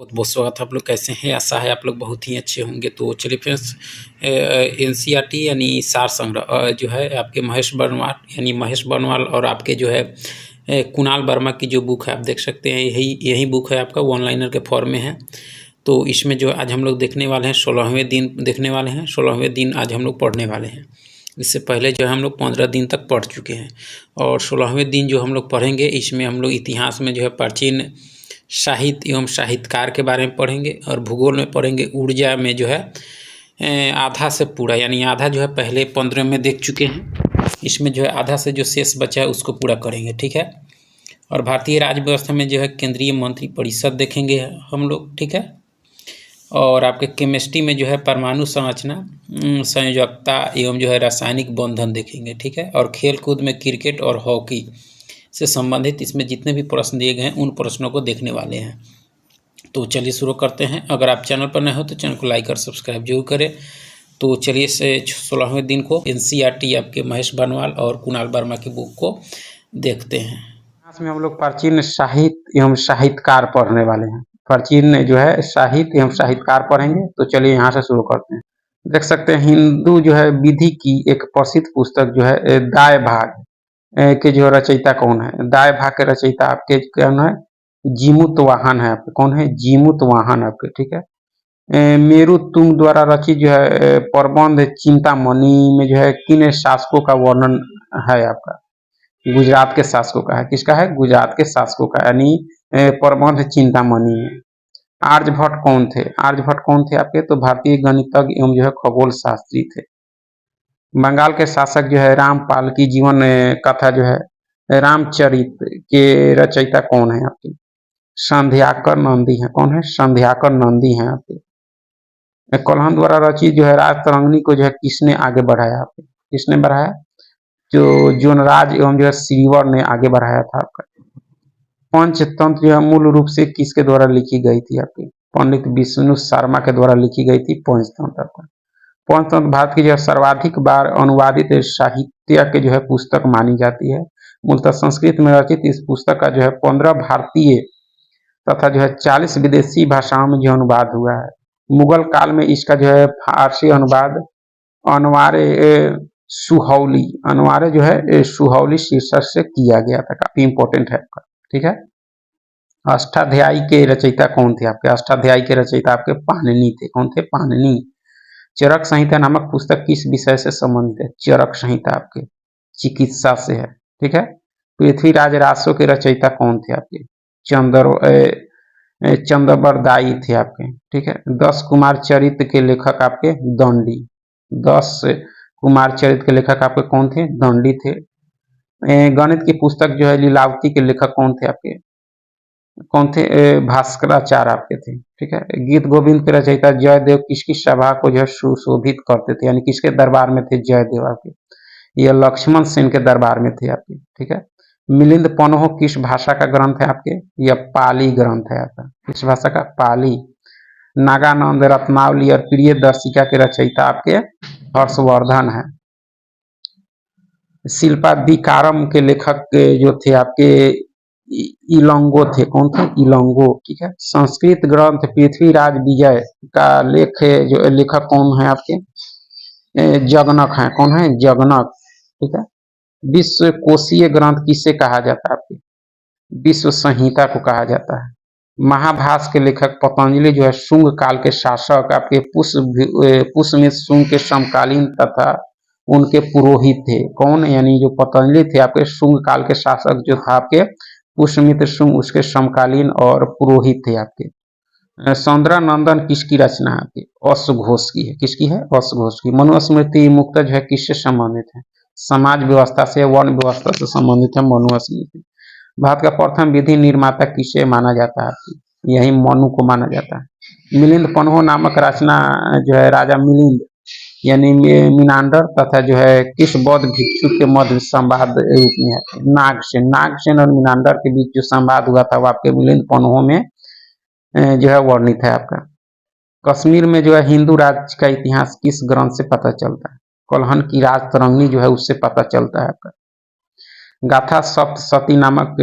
बहुत बहुत स्वागत है। आप लोग कैसे हैं? आशा है आप लोग बहुत ही अच्छे होंगे। तो चलिए फ्रेंड्स, एनसीईआरटी यानी सार संग्रह जो है आपके महेश बर्नवाल और आपके जो है कुणाल वर्मा की जो बुक है आप देख सकते हैं, यही बुक है आपका, वन लाइनर के फॉर्म में है। तो इसमें जो आज हम लोग देखने वाले हैं 16वें दिन देखने वाले हैं। 16वें दिन आज हम लोग पढ़ने वाले हैं। इससे पहले जो है हम लोग 15 दिन तक पढ़ चुके हैं और 16वें दिन जो हम लोग पढ़ेंगे इसमें हम लोग इतिहास में जो है प्राचीन साहित्य एवं साहित्यकार के बारे में पढ़ेंगे और भूगोल में पढ़ेंगे। ऊर्जा में जो है आधा से पूरा, यानी आधा जो है पहले 15 में देख चुके हैं, इसमें जो है आधा से जो शेष बचा है उसको पूरा करेंगे, ठीक है। और भारतीय राज्य व्यवस्था में जो है केंद्रीय मंत्री परिषद देखेंगे हम लोग, ठीक है। और आपके केमिस्ट्री में जो है परमाणु संरचना, संयोजकता एवं जो है रासायनिक बंधन देखेंगे, ठीक है। और खेल कूद में क्रिकेट और हॉकी से संबंधित इसमें जितने भी प्रश्न दिए गए हैं उन प्रश्नों को देखने वाले हैं। तो चलिए शुरू करते हैं। अगर आप चैनल पर नए हो तो चैनल को लाइक और सब्सक्राइब जरूर करें। तो चलिए से 16वें दिन को एनसीईआरटी आपके महेश बर्नवाल और कुणाल वर्मा की बुक को देखते हैं। इसमें हम लोग प्राचीन साहित्य एवं साहित्यकार पढ़ने वाले हैं। प्राचीन जो है साहित्य एवं साहित्यकार पढ़ेंगे। तो चलिए यहाँ से शुरू करते हैं। देख सकते हैं हिंदू जो है विधि की एक प्रसिद्ध पुस्तक जो है दाय भाग के जो रचयिता कौन है? दाय भाग के रचयिता आपके कौन है? जीमूत वाहन है आपके। कौन है? जीमूत वाहन आपके, ठीक है। मेरु तुंग द्वारा रचित जो है प्रबंध चिंतामणि में जो है किन शासकों का वर्णन है आपका? गुजरात के शासकों का है। किसका है? गुजरात के शासकों का, यानी प्रबंध चिंतामणि है। आर्यभट्ट कौन थे? आर्यभट्ट कौन थे आपके? तो भारतीय गणितज्ञ एवं जो है खगोल शास्त्री थे। बंगाल के शासक जो है रामपाल की जीवन कथा जो है रामचरित के रचयिता कौन है आपके? संध्याकर नंदी है। कौन है? संध्याकर नंदी है आपके। कल्हण द्वारा रचित जो है राज तरंगिणी को जो है किसने आगे बढ़ाया आपके? किसने बढ़ाया? जो जोनराज एवं जो है श्रीवर ने आगे बढ़ाया था आपका। पंचतंत्र जो है मूल रूप से किसके द्वारा लिखी गई थी आपकी? पंडित विष्णु शर्मा के द्वारा लिखी गई थी पंचतंत्र आपका। पंचतंत्र भारत की जो है सर्वाधिक बार अनुवादित साहित्य के जो है पुस्तक मानी जाती है। मूलतः संस्कृत में रचित इस पुस्तक का जो है 15 भारतीय तथा जो है 40 विदेशी भाषाओं में जो अनुवाद हुआ है। मुगल काल में इसका जो है फारसी अनुवाद अनवारे सुहौली जो है सुहौली शीर्षक से किया गया था। काफी इंपॉर्टेंट है आपका, ठीक है। अष्टाध्यायी के रचयिता कौन थे आपके? अष्टाध्यायी के रचयिता आपके पाणिनि थे। कौन थे? पाणिनि। चरक संहिता नामक पुस्तक किस विषय से संबंधित है? चरक संहिता आपके चिकित्सा से है, ठीक है। पृथ्वीराज रासो के रचयिता कौन थे आपके? चंद्रवरदायी थे आपके, ठीक है। 10 कुमार चरित्र के लेखक आपके दंडी। 10 कुमार चरित्र के लेखक आपके कौन थे? दंडी थे। गणित की पुस्तक जो है लीलावती के लेखक कौन थे आपके? कौन थे? भास्कराचार्य आपके थे, ठीक है। गीत गोविंद के रचयिता जयदेव किसकी सभा को जो है सुशोभित करते थे, यानी किसके दरबार में थे जयदेव आपके? यह लक्ष्मण सेन के दरबार में थे आपके, ठीक है। मिलिंद पन्हो किस भाषा का ग्रंथ है आपके? यह पाली ग्रंथ है आपका। किस भाषा का? पाली। नागानंद रत्नावली और प्रिय दर्शिका के रचयिता आपके हर्षवर्धन है। शिल्पाधिकारम के लेखक जो थे आपके इलंगो थे। कौन थे? इलंगो, ठीक है। संस्कृत ग्रंथ पृथ्वीराज विजय का लेखक कौन है आपके? जगनक है। कौन है? जगनक, ठीक है। विश्व कोशीय ग्रंथ किसे कहा जाता है आपके? विश्व संहिता को कहा जाता है। महाभाष के लेखक पतंजलि जो है शुंग काल के शासक आपके पुष्यमित्र शुंग के समकालीन तथा उनके पुरोहित थे। कौन? यानी जो पतंजलि थे आपके शुंग काल के शासक जो था आपके पुष्यमित्र शुंग, उसके समकालीन और पुरोहित थे आपके। सौंदरानंदन किसकी रचना है आपकी? अश्वघोष की है। किसकी है? अश्वघोष की। मनुस्मृति मुक्त जो है किससे संबंधित है? समाज व्यवस्था से, वर्ण व्यवस्था से संबंधित है मनुस्मृति। भारत का प्रथम विधि निर्माता किसे माना जाता है आपकी? यही मनु को माना जाता है। मिलिंद पन्हो नामक रचना जो है राजा मिलिंद यानी मिनांडर तथा जो है किस बौद्ध भिक्षु के मध्य संवाद रूप में है? नागसेन और मिनांडर के बीच जो संवाद हुआ था वो आपके मिलिंद पन्हो में जो है वर्णित है आपका। कश्मीर में जो है हिंदू राज्य का इतिहास किस ग्रंथ से पता चलता है? कल्हण की राज तरंगिणी जो है उससे पता चलता है आपका। गाथा सप्तशती नामक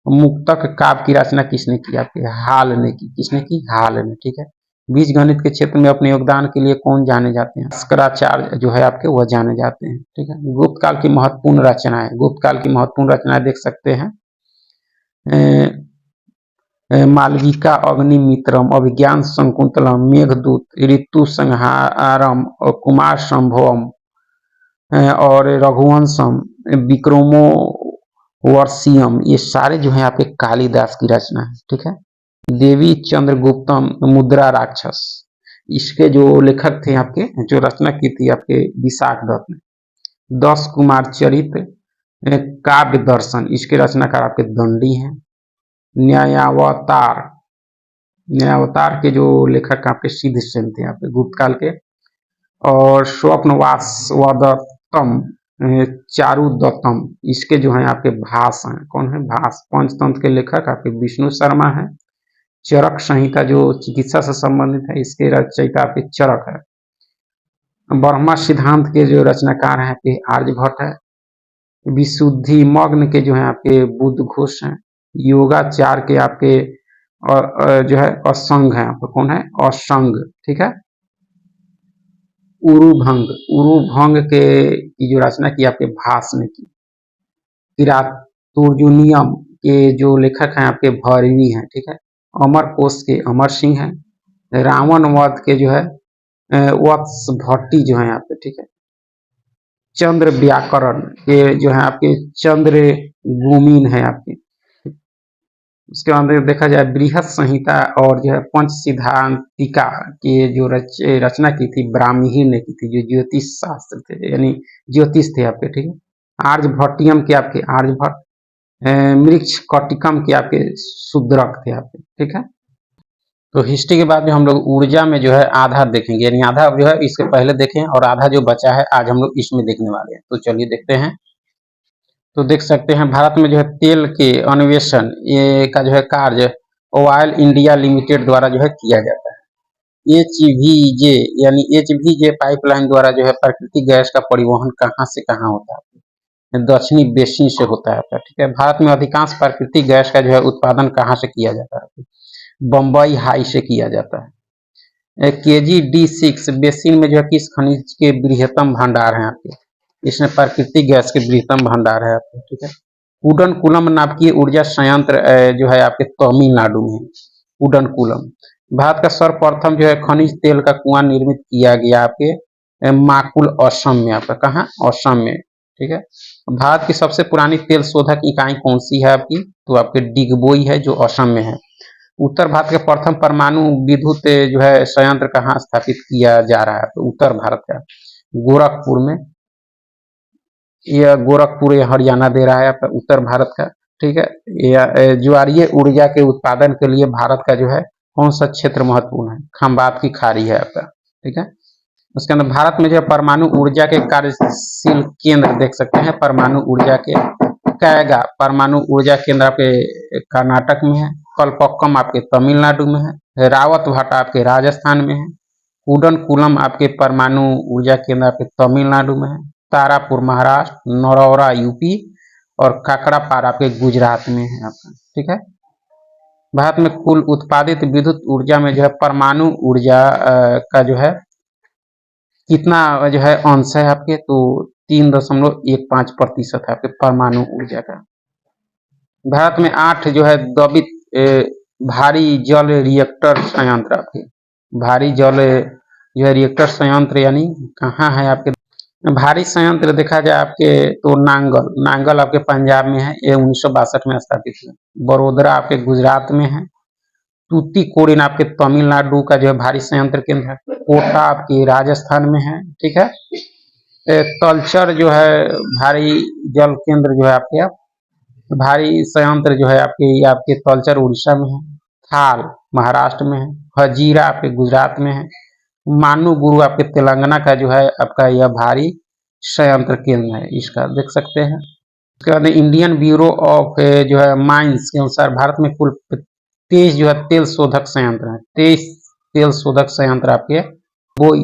मुक्तक काव्य की रचना किसने की? आपके हाल ने की। किसने की? हाल ने। ठीक है। बीज गणित के क्षेत्र में अपने योगदान के लिए कौन जाने जाते हैं? भास्कराचार्य जो है आपके वह जाने जाते हैं। ठीक है। गुप्त काल की महत्वपूर्ण रचनाएं, गुप्त काल की महत्वपूर्ण रचनाएं देख सकते हैं। मालविका अग्निमित्रम, अभिज्ञान शकुंतलम, मेघदूत, ऋतु संहारम और कुमार संभवम और रघुवंशम, विक्रमो वर्षियम, ये सारे जो है आपके कालिदास की रचना है। ठीक है। देवी चंद्रगुप्तम, मुद्रा राक्षस, इसके जो लेखक थे आपके, जो रचना की थी आपके विशाख दत्त ने। 10 कुमार चरित्र, काव्य दर्शन, इसके रचनाकार आपके दंडी हैं। न्यायावतार, न्यायावतार के जो लेखक आपके सिद्धसेन थे आपके गुप्त काल के। और स्वप्नवास वदत्तम, चारुदत्तम, इसके जो है आपके भास हैं। कौन है? भास। पंचतंत्र के लेखक आपके विष्णु शर्मा है। चरक संहिता जो चिकित्सा से संबंधित है, इसके रचयिता आपके चरक है। ब्रह्मा सिद्धांत के जो रचनाकार हैं आपके आर्यभट्ट है। विशुद्धि मग्न के जो है आपके बुद्ध घोष हैं। योगाचार के आपके और जो है असंग है आपका। कौन है? असंग। ठीक है। उरुभंग, उरुभंग के की जो रचना की आपके भास ने की। किरातुर्जुनियम के जो लेखक हैं आपके भैरवी हैं। ठीक है। अमर कोश के अमर सिंह हैं। रावण वध के जो है वत्स भट्टी जो है आपके। ठीक है। चंद्र व्याकरण के जो है आपके चंद्र गुमीन है आपके। उसके अंदर देखा जाए बृहत संहिता और जो है पंच सिद्धांतिका के जो रचना की थी ब्राह्मीण ने की थी, जो ज्योतिष शास्त्र थे यानी ज्योतिष थे आपके। ठीक है। आर्यभट्टियम के आपके आर्यभट्ट, मृक्ष कटिकम के आपके शूद्रक थे आपके। ठीक है। तो हिस्ट्री के बाद जो हम लोग ऊर्जा में जो है आधा देखेंगे, यानी आधा जो है इसके पहले देखें और आधा जो बचा है आज हम लोग इसमें देखने वाले हैं। तो चलिए देखते हैं। तो देख सकते हैं भारत में जो है तेल के अन्वेषण ये का जो है कार्य ऑयल इंडिया लिमिटेड द्वारा जो है किया जाता है। एचवीजे यानी एचवीजे पाइपलाइन द्वारा जो है प्राकृतिक गैस का परिवहन कहाँ से कहाँ होता है? दक्षिणी बेसिन से होता है। ठीक है। भारत में अधिकांश प्राकृतिक गैस का जो है उत्पादन कहाँ से किया जाता है? बम्बई हाई से किया जाता है। KG-D6 बेसिन में जो है किस खनिज के बृहत्तम भंडार हैं आपके? इसमें प्राकृतिक गैस के बृहत्तम भंडार है आपके। ठीक है। उडनकुलम नाभिकीय ऊर्जा संयंत्र जो है आपके तमिलनाडु में है। उडनकुलम। भारत का सर्वप्रथम जो है खनिज तेल का कुआं निर्मित किया गया आपके माकुल असम में आपका। कहाँ? असम में। ठीक है। भारत की सबसे पुरानी तेल शोधक इकाई कौन सी है आपकी? तो आपके डिगबोई है जो असम में है। उत्तर भारत के प्रथम परमाणु विद्युत जो है संयंत्र कहाँ स्थापित किया जा रहा है? तो उत्तर भारत का गोरखपुर में। यह गोरखपुर हरियाणा दे रहा है आपका उत्तर भारत का। ठीक है। यह ज्वारीय ऊर्जा के उत्पादन के लिए भारत का जो है कौन सा क्षेत्र महत्वपूर्ण है? खंबात की खाड़ी है आपका। ठीक है। उसके अंदर भारत में जो है परमाणु ऊर्जा के कार्यशील केंद्र देख सकते हैं। परमाणु ऊर्जा के कैगा परमाणु ऊर्जा केंद्र आपके कर्नाटक में है। कलपक्कम आपके तमिलनाडु में है। रावत भाटा आपके राजस्थान में है। उडनकुलम आपके परमाणु ऊर्जा केंद्र आपके तमिलनाडु में है। तारापुर महाराष्ट्र, नरौरा यूपी और काकड़ापार आपके गुजरात में है आपका। ठीक है। भारत में कुल उत्पादित विद्युत ऊर्जा में जो है परमाणु ऊर्जा का जो है कितना जो है अंश है आपके? तो 3.15% है आपके परमाणु ऊर्जा का। भारत में 8 जो है दबित भारी जल रिएक्टर संयंत्र आपके। भारी जल जो है रिएक्टर संयंत्र यानी कहाँ है आपके? भारी संयंत्र देखा जाए आपके तो नांगल, नांगल आपके पंजाब में है। ये 1962 में स्थापित हुआ। बड़ोदरा आपके गुजरात में है। तूतीकोरिन आपके तमिलनाडु का जो है भारी संयंत्र केंद्र है। कोटा आपके राजस्थान में है। ठीक है। तलचर जो है भारी जल केंद्र जो है आपके भारी संयंत्र जो है आपके तलचर उड़ीसा में है। थाल महाराष्ट्र में है। हजीरा आपके गुजरात में है। मानूगुरु आपके तेलंगाना का जो है आपका यह भारी संयंत्र केंद्र है। इसका देख सकते हैं। उसके बाद इंडियन ब्यूरो ऑफ जो है माइंस के अनुसार भारत में कुल 23 जो है तेल शोधक संयंत्र है। 23 तेल शोधक संयंत्र आपके वो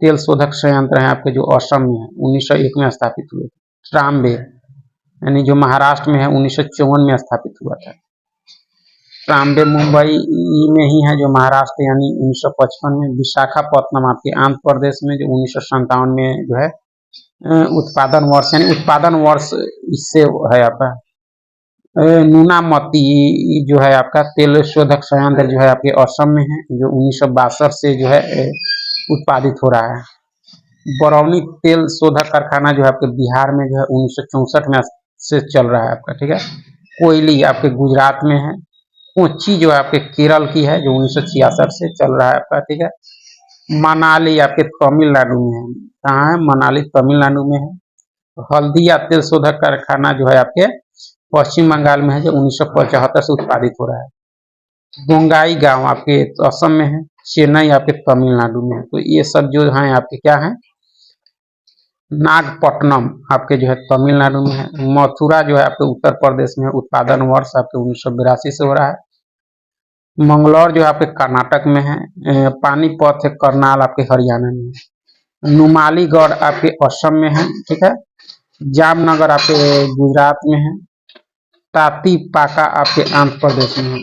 तेल शोधक संयंत्र है आपके जो असम में है। 1901 में स्थापित हुए। ट्राम्बे यानी जो महाराष्ट्र में है 1954 में स्थापित हुआ था। ट्राम्बे मुंबई में ही है जो महाराष्ट्र, यानी 1955 में। विशाखापत्तनम आपके आंध्र प्रदेश में जो 1957 में जो है उत्पादन वर्ष, यानी उत्पादन वर्ष इससे है आपका। नूनामती जो है आपका तेल शोधक संयंत्र जो है आपके असम में है, जो 1962 से जो है उत्पादित हो रहा है। बरौनी तेल शोधक कारखाना जो है आपके बिहार में जो है 1964 में से चल रहा है आपका, ठीक है। कोयली आपके गुजरात में है। कोच्चि जो है आपके केरल की है, जो 1966 से चल रहा है आपका, ठीक है। मनाली आपके तमिलनाडु में है। कहाँ है? मनाली तमिलनाडु में है। हल्दिया तेल शोधक कारखाना जो है आपके पश्चिम बंगाल में है, जो 1975 से उत्पादित हो रहा है। बोंगाई गांव आपके असम में है। चेन्नई आपके तमिलनाडु में है। तो ये सब जो है आपके क्या है? नागपट्टनम आपके जो है तमिलनाडु में है। मथुरा जो है आपके उत्तर प्रदेश में है। उत्पादन वर्ष आपके 1982 से हो रहा है। मंगलौर जो है आपके कर्नाटक में है। पानीपत है करनाल आपके हरियाणा में है। नुमालीगढ़ आपके असम में है, ठीक है। जामनगर आपके गुजरात में है। ताती पाका आपके आंध्र प्रदेश में है।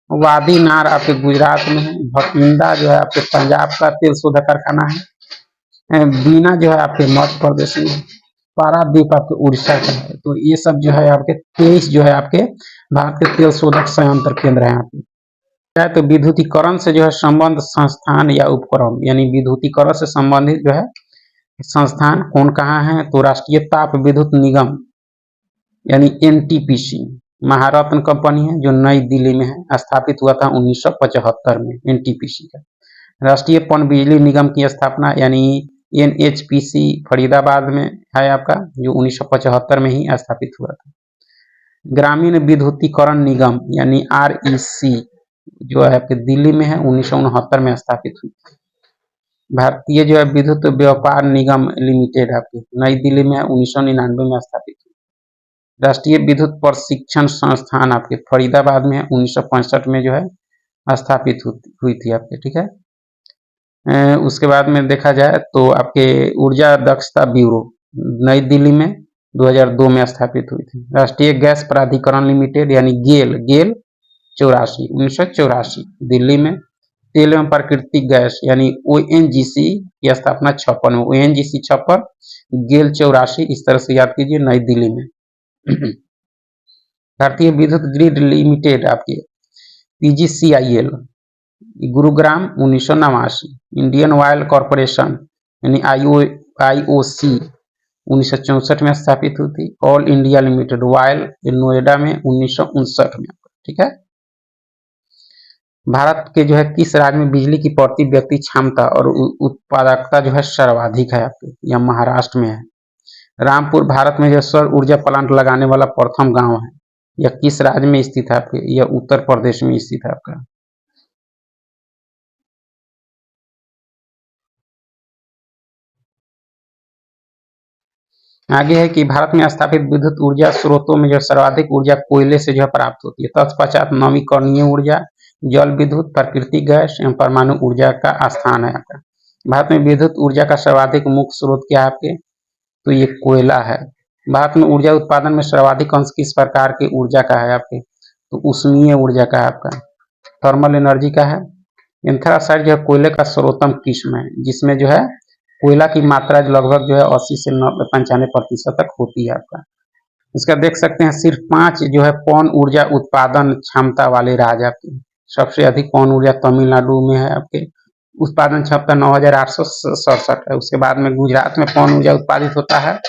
वादी नार आपके गुजरात में है। भटिंडा जो है आपके पंजाब का तेल शोधक कारखाना है। बीना जो है आपके मध्य प्रदेश में है। पारादीप आपके उड़ीसा का है। तो ये सब जो है आपके 23 जो है आपके भारत के तेल शोधक संयंत्र केंद्र है आपके। क्या है? तो विद्युतीकरण से जो है संबंध संस्थान या उपक्रम, यानी विद्युतीकरण से संबंधित जो है संस्थान कौन कहाँ है? तो राष्ट्रीय ताप विद्युत निगम यानी एनटीपीसी महारत्न कंपनी है, जो नई दिल्ली में है। स्थापित हुआ था 1975 में एनटीपीसी का। राष्ट्रीय पन बिजली निगम की स्थापना यानी एनएचपीसी फरीदाबाद में है आपका, जो 1975 में ही स्थापित हुआ था। ग्रामीण विद्युतीकरण निगम यानी आरईसी जो है आपके दिल्ली में है, 1969 में स्थापित हुई। भारतीय जो है विद्युत व्यापार निगम लिमिटेड आपकी नई दिल्ली में है, 1999 में स्थापित हुई। राष्ट्रीय विद्युत प्रशिक्षण संस्थान आपके फरीदाबाद में है, 1965 में जो है स्थापित हुई थी आपके, ठीक है। उसके बाद में देखा जाए तो आपके ऊर्जा दक्षता ब्यूरो नई दिल्ली में 2002 में स्थापित हुई थी। राष्ट्रीय गैस प्राधिकरण लिमिटेड यानी गेल 1984 दिल्ली में। तेल एवं प्राकृतिक गैस यानी ओएनजीसी की स्थापना 56 में, ओएनजीसी 56, गेल 84, इस तरह से याद कीजिए, नई दिल्ली में। भारतीय विद्युत ग्रिड लिमिटेड आपके PGCIL Gurugram 1989। Indian oil corporation यानी आईओसी 1964 में स्थापित हुई थी। All India limited oil Noida में 1959 में, ठीक है। भारत के जो है किस राज्य में बिजली की प्रति व्यक्ति क्षमता और उत्पादकता जो है सर्वाधिक है आपके? यह महाराष्ट्र में है। रामपुर भारत में जो सौर ऊर्जा प्लांट लगाने वाला प्रथम गांव है। यह किस राज्य में स्थित है आपके? यह उत्तर प्रदेश में स्थित है आपका। आगे है कि भारत में स्थापित विद्युत ऊर्जा स्रोतों में जो सर्वाधिक ऊर्जा कोयले से जो है प्राप्त होती है। तत्पश्चात नवीकरणीय ऊर्जा, जल विद्युत, प्राकृतिक गैस एवं परमाणु ऊर्जा का स्थान है आपका। भारत में विद्युत ऊर्जा का सर्वाधिक मुख्य स्रोत क्या है आपके? तो ये कोयला है। भारत में ऊर्जा उत्पादन में सर्वाधिक अंश किस प्रकार की ऊर्जा का है आपके? तो उष्मीय ऊर्जा का है आपका, थर्मल एनर्जी का है। एंथ्रासाइड जो है कोयले का सर्वोत्तम किस्म है, जिसमें जो है कोयला की मात्रा लगभग जो है 80 से 95% तक होती है आपका। इसका देख सकते हैं सिर्फ 5 जो है पवन ऊर्जा उत्पादन क्षमता वाले राज्य आपके। सबसे अधिक पवन ऊर्जा तमिलनाडु में है आपके, उत्पादन क्षमता 9867 है। उसके बाद में गुजरात में पवन ऊर्जा उत्पादित होता है,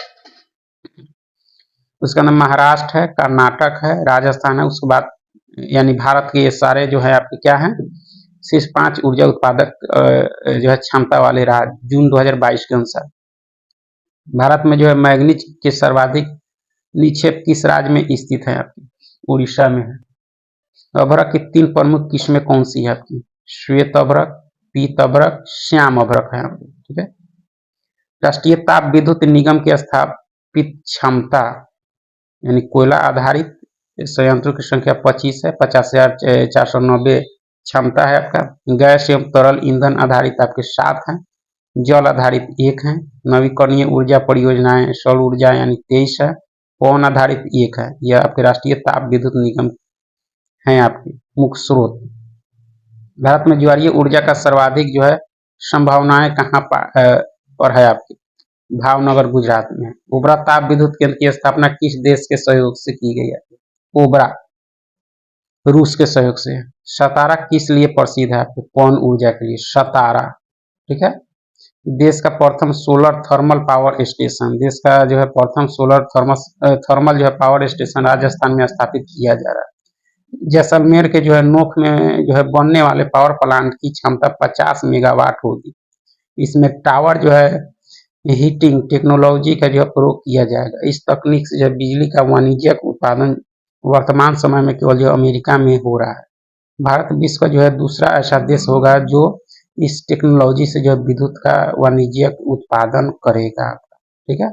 उसका नाम महाराष्ट्र है, कर्नाटक है, राजस्थान है। उसके बाद यानी भारत के ये सारे जो है आपके क्या है, सिर्फ 5 ऊर्जा उत्पादक जो है क्षमता वाले राज्य जून 2022 के अनुसार। भारत में जो है मैग्नीज के सर्वाधिक निक्षेप किस राज्य में स्थित है आपकी? उड़ीसा में है। अभ्रक की 3 प्रमुख किस्में कौन सी है आपकी? श्वेत अभ्रक, पीत अभ्रक, श्याम अभ्रक है आपकी, ठीक है। राष्ट्रीय ताप विद्युत निगम की स्थापित क्षमता यानी कोयला आधारित संयंत्रों की संख्या 25 है, 50,490 क्षमता है आपका। गैस एवं तरल ईंधन आधारित आपके 7 हैं, जल आधारित 1 है। नवीकरणीय ऊर्जा परियोजनाएं सौर ऊर्जा यानी 23 है, पवन आधारित 1 है। यह आपके राष्ट्रीय ताप विद्युत निगम है आपकी। मुख्य स्रोत। भारत में ज्वारीय ऊर्जा का सर्वाधिक जो है संभावनाएं कहाँ पर है आपकी? भावनगर गुजरात में। ओबरा ताप विद्युत केंद्र की स्थापना किस देश के सहयोग से की गई है? ओबरा रूस के सहयोग से। सतारा किस लिए प्रसिद्ध है? आपके पवन ऊर्जा के लिए सतारा। ठीक है। देश का प्रथम सोलर थर्मल पावर स्टेशन, देश का जो है प्रथम सोलर थर्मल जो है पावर स्टेशन राजस्थान में स्थापित किया जा रहा है। जैसलमेर के जो है नोक में जो है बनने वाले पावर प्लांट की क्षमता 50 मेगावाट होगी। इसमें टावर जो है हीटिंग टेक्नोलॉजी का जो है प्रयोग किया जाएगा। इस तकनीक से जो है बिजली का वाणिज्यिक उत्पादन वर्तमान समय में केवल जो अमेरिका में हो रहा है। भारत विश्व का जो है दूसरा ऐसा देश होगा जो इस टेक्नोलॉजी से जो विद्युत का वाणिज्यिक उत्पादन करेगा। ठीक है।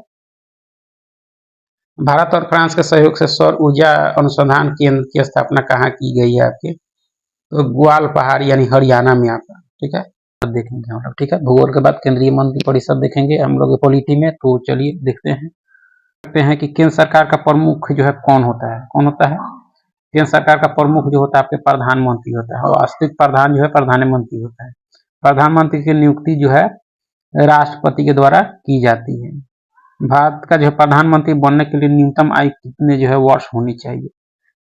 भारत और फ्रांस के सहयोग से सौर ऊर्जा अनुसंधान केंद्र की स्थापना कहाँ की गई है आपके? तो ग्वाल पहाड़ यानी हरियाणा में आपका। ठीक है। देखेंगे हम लोग। ठीक है। भूगोल के बाद केंद्रीय मंत्रिपरिषद देखेंगे हम लोग पॉलिटी में। तो चलिए देखते हैं कि केंद्र सरकार का प्रमुख जो है कौन होता है? कौन होता है? केंद्र सरकार का प्रमुख जो होता है आपके प्रधानमंत्री होता है, और वास्तविक प्रधान जो है प्रधानमंत्री होता है। प्रधानमंत्री की नियुक्ति जो है राष्ट्रपति के द्वारा की जाती है। भारत का जो है प्रधानमंत्री बनने के लिए न्यूनतम आयु कितने जो है वर्ष होनी चाहिए?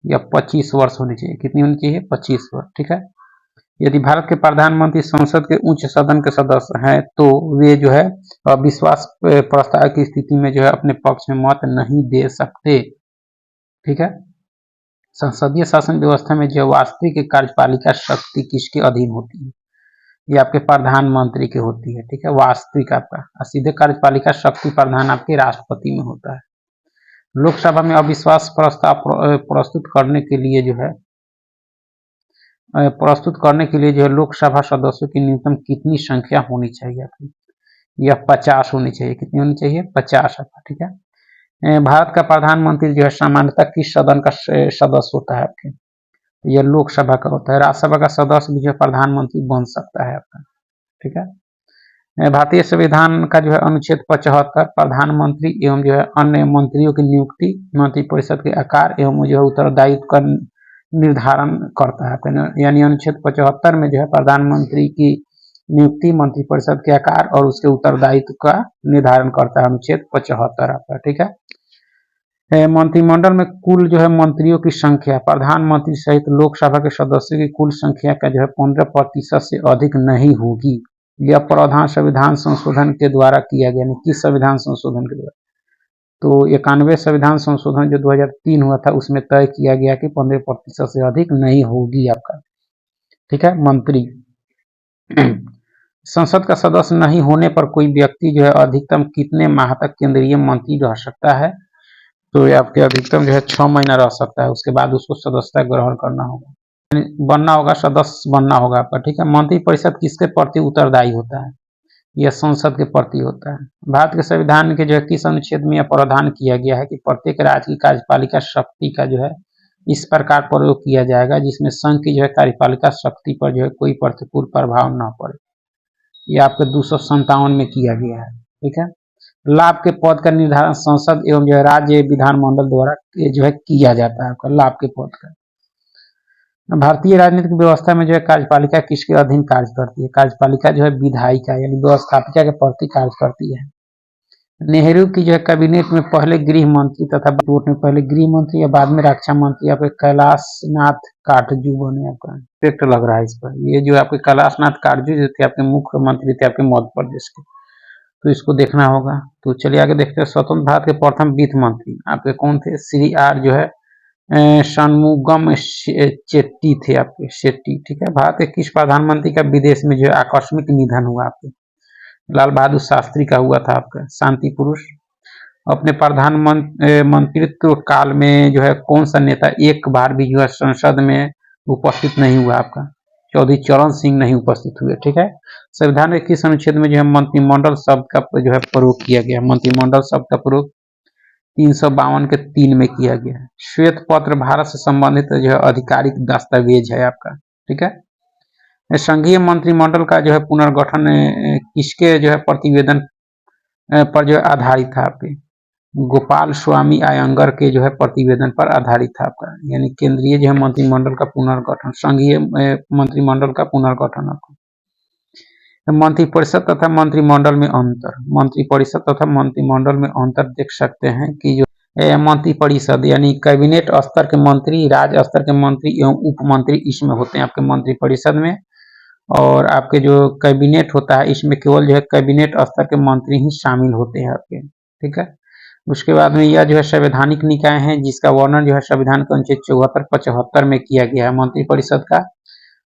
या 25 वर्ष होनी चाहिए। कितनी होनी चाहिए? 25 वर्ष। ठीक है। यदि भारत के प्रधानमंत्री संसद के उच्च सदन के सदस्य हैं तो वे जो है अविश्वास प्रस्ताव की स्थिति में जो है अपने पक्ष में मत नहीं दे सकते। ठीक है। संसदीय शासन व्यवस्था में जो वास्तविक कार्यपालिका शक्ति किसके अधीन होती है? ये आपके प्रधानमंत्री की होती है। ठीक है। वास्तविक आपका सीधे कार्यपालिका शक्ति प्रधान आपके राष्ट्रपति में होता है। लोकसभा में अविश्वास प्रस्ताव प्रस्तुत करने के लिए जो है लोकसभा सदस्यों की न्यूनतम कितनी संख्या होनी चाहिए आपकी? यह 50 होनी चाहिए। कितनी होनी चाहिए? 50 आपका। ठीक है। भारत का प्रधानमंत्री जो है सामान्यतः किस सदन का सदस्य होता है आपके? यह लोकसभा का होता है। राज्यसभा का सदस्य भी जो है प्रधानमंत्री बन सकता है आपका। ठीक है। भारतीय संविधान का जो है अनुच्छेद 75 प्रधानमंत्री एवं जो है अन्य मंत्रियों की नियुक्ति, मंत्रिपरिषद के आकार एवं जो है उत्तरदायित्व का निर्धारण करता है। यानी अनुच्छेद 75 में जो है प्रधानमंत्री की नियुक्ति, मंत्रिपरिषद के आकार और उसके उत्तरदायित्व का निर्धारण करता है अनुच्छेद 75 आपका। ठीक है। मंत्रिमंडल में कुल जो है मंत्रियों की संख्या प्रधानमंत्री सहित लोकसभा के सदस्यों की कुल संख्या का जो है 15% से अधिक नहीं होगी। यह प्रावधान संविधान संशोधन के द्वारा किया गया। नहीं, किस संविधान संशोधन के द्वारा? तो 91 संविधान संशोधन जो 2003 हुआ था उसमें तय किया गया कि 15% से अधिक नहीं होगी आपका। ठीक है। मंत्री संसद का सदस्य नहीं होने पर कोई व्यक्ति जो है अधिकतम कितने माह तक केंद्रीय मंत्री रह सकता है? तो ये आपके अधिकतम जो है 6 महीना रह सकता है। उसके बाद उसको सदस्यता ग्रहण करना होगा, बनना होगा, सदस्य बनना होगा आपका। ठीक है। मंत्रिपरिषद किसके प्रति उत्तरदायी होता है? यह संसद के प्रति होता है। भारत के संविधान के जो है किस अनुच्छेद में यह प्रावधान किया गया है कि प्रत्येक राज्य की कार्यपालिका शक्ति का जो है इस प्रकार प्रयोग किया जाएगा जिसमें संघ की जो है कार्यपालिका शक्ति पर जो है कोई प्रतिकूल प्रभाव न पड़े। यह आपके 257 में किया गया है। ठीक है। लाभ के पद का निर्धारण संसद एवं जो है राज्य विधानमंडल द्वारा जो है किया जाता है आपका लाभ के पद का। भारतीय राजनीतिक व्यवस्था में जो है कार्यपालिका किसके अधीन कार्य करती है? कार्यपालिका जो है विधायिका यानी व्यवस्थापिका के प्रति कार्य करती है। नेहरू की जो है कैबिनेट में पहले गृह मंत्री तथा में पहले गृह मंत्री या बाद में रक्षा मंत्री आपके कैलाश नाथ काटजू बने। आपका इफेक्ट लग रहा है इस पर। ये जो आपके कैलाश नाथ काटजू जो थे आपके मुख्यमंत्री थे आपके मध्य प्रदेश के, तो इसको देखना होगा। तो चलिए आगे देखते हैं। स्वतंत्र भारत के प्रथम वित्त मंत्री आपके कौन थे? श्री आर जो है षणमुगम शेट्टी थे आपके, शेट्टी। ठीक है। भारत के किस प्रधानमंत्री का विदेश में जो है आकस्मिक निधन हुआ आपके? लाल बहादुर शास्त्री का हुआ था आपका, शांति पुरुष। अपने प्रधानमंत्रित्व काल में जो है कौन सा नेता एक बार भी जो है संसद में उपस्थित नहीं हुआ आपका? चौधरी चरण सिंह नहीं उपस्थित हुए। ठीक है। संविधान के किस अनुच्छेद में जो है मंत्रिमंडल शब्द का जो है प्रयोग किया गया? मंत्रिमंडल शब्द का प्रयोग 352 के 3 में किया गया है। श्वेत पत्र भारत से संबंधित जो है आधिकारिक दस्तावेज है आपका। ठीक है। संघीय मंत्रिमंडल का जो है पुनर्गठन किसके जो है प्रतिवेदन पर जो आधारित था आपके? गोपाल स्वामी अयंगर के जो है प्रतिवेदन पर आधारित था आपका, यानी केंद्रीय जो है मंत्रिमंडल का पुनर्गठन, संघीय मंत्रिमंडल का पुनर्गठन आपका। मंत्रिपरिषद तथा मंत्रिमंडल में अंतर, मंत्रिपरिषद तथा मंत्रिमंडल में अंतर देख सकते हैं कि जो मंत्रिपरिषद यानी कैबिनेट स्तर के मंत्री, राज्य स्तर के मंत्री एवं उप मंत्री इसमें होते हैं आपके मंत्रिपरिषद में, और आपके जो कैबिनेट होता है इसमें केवल जो है कैबिनेट स्तर के मंत्री ही शामिल होते हैं आपके, ठीक है। उसके बाद में यह जो है संवैधानिक निकाय है, जिसका वर्णन जो है संविधान के अनुच्छेद 74-75 में किया गया है मंत्रिपरिषद का।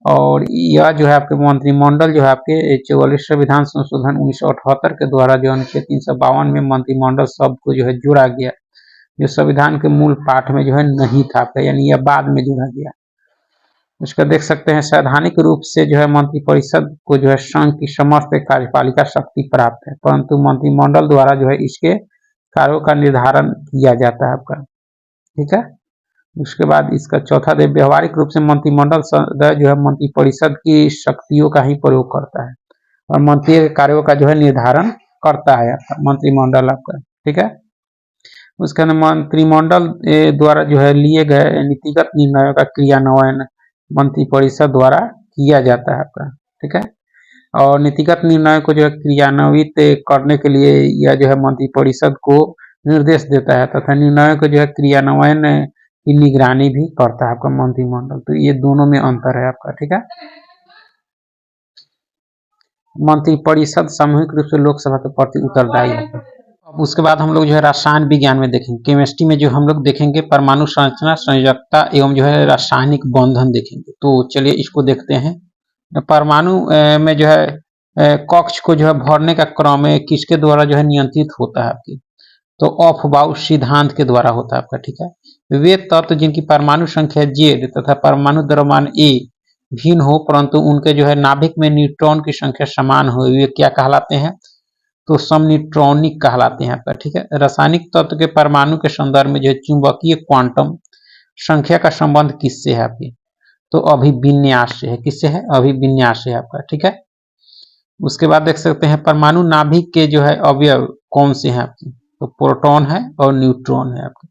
और यह जो है आपके मंत्रिमंडल जो है आपके 44 संविधान संशोधन 1978 के द्वारा जो अनुच्छेद 352 में मंत्रिमंडल शब्द को जो है जोड़ा गया, जो संविधान के मूल पाठ में जो है नहीं था आपका, यानी यह बाद में जोड़ा गया। उसका देख सकते हैं सैद्धांतिक रूप से जो है मंत्रिपरिषद को जो है संघ की समस्त कार्यपालिका शक्ति प्राप्त है, परंतु मंत्रिमंडल द्वारा जो है इसके कार्यों का निर्धारण किया जाता है आपका, ठीक है। उसके बाद इसका चौथा दे, व्यवहारिक रूप से मंत्रिमंडल सदस्य जो है मंत्रिपरिषद की शक्तियों का ही प्रयोग करता है और मंत्री के कार्यों का जो है निर्धारण करता है आपका मंत्रिमंडल आपका, ठीक है। उसके अंदर मंत्रिमंडल द्वारा जो है लिए गए नीतिगत निर्णयों का क्रियान्वयन मंत्रिपरिषद द्वारा किया जाता है आपका, ठीक है। और नीतिगत निर्णय को जो है क्रियान्वित करने के लिए यह जो है मंत्रिपरिषद को निर्देश देता है तथा निर्णय को जो है क्रियान्वयन की निगरानी भी करता है आपका मंत्रिमंडल। तो ये दोनों में अंतर है आपका, ठीक है। मंत्रिपरिषद सामूहिक रूप से लोकसभा के प्रति उत्तरदायी है। अब उसके बाद हम लोग जो है रसायन विज्ञान में देखेंगे, केमिस्ट्री में जो हम लोग देखेंगे परमाणु संरचना, संयोजकता एवं जो है रासायनिक बंधन देखेंगे। तो चलिए इसको देखते हैं। परमाणु में जो है कक्ष को जो है भरने का क्रम किसके द्वारा जो है नियंत्रित होता है आपकी, तो ऑफ-बाउ सिद्धांत के द्वारा होता है आपका, ठीक है। वे तत्व जिनकी परमाणु संख्या Z तथा परमाणु द्रव्यमान A भिन्न हो परंतु उनके जो है नाभिक में न्यूट्रॉन की संख्या समान हो, वे क्या कहलाते हैं, तो समन्यूट्रॉनिक कहलाते हैं आपका, ठीक है। रासायनिक तत्व के परमाणु के संदर्भ में जो है चुंबकीय क्वांटम संख्या का संबंध किससे है आपकी, तो अभिविन्यास से है। किससे है, अभिविन्यास से है आपका, ठीक है। उसके बाद देख सकते हैं परमाणु नाभिक के जो है अवयव कौन से हैं आपकी, तो प्रोटॉन है और न्यूट्रॉन है आपके।